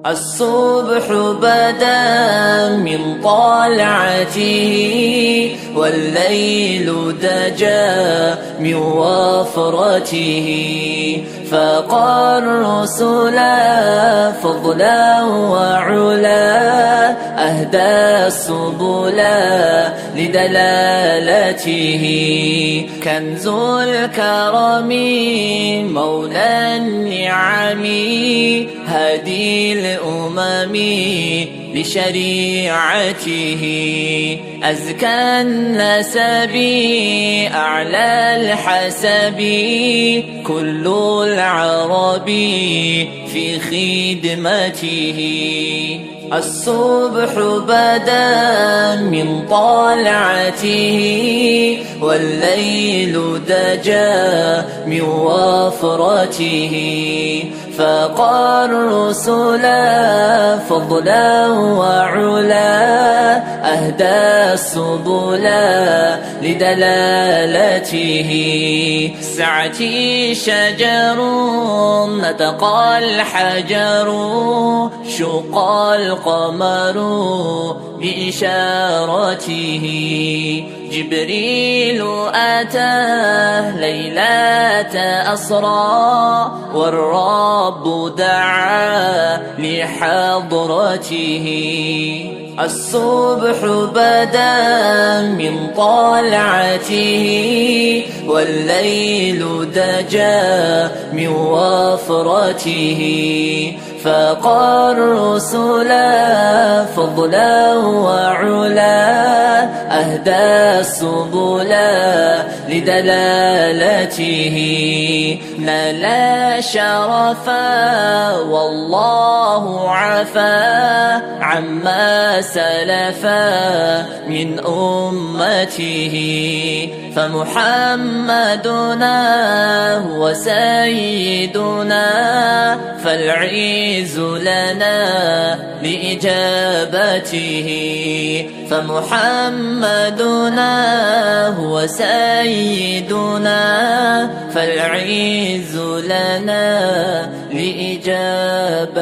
الصبح بدا من طلعته والليل دجا من وفرته فاقى الرسل فضلا وعلا أهدى السبل لدلالته كنز الكرم مولى النعم هادي الأمم لشريعته أزكى النسب أعلى الحسب كل العرب في خدمته الصبح بدا من طلعته والليل دجا من وفرته فاقى الرسل فضلا وعلا أهدى السبل لدلالته سعتي شجر نطق الحجر شق القمر بإشارته جبريل أتاه ليلة أسرى والرب دعا لحضرته الصبح بدا من طلعته والليل دجا من وفرته فاقى الرسل فضلا وعلا أهدى السبل لدلالته نال شرفا والله عفا عما سلفا من أمته فمحمدنا هو سيدنا فالعز لنا لإجابته فمحمدنا هو سيدنا فالعز لنا لإجابته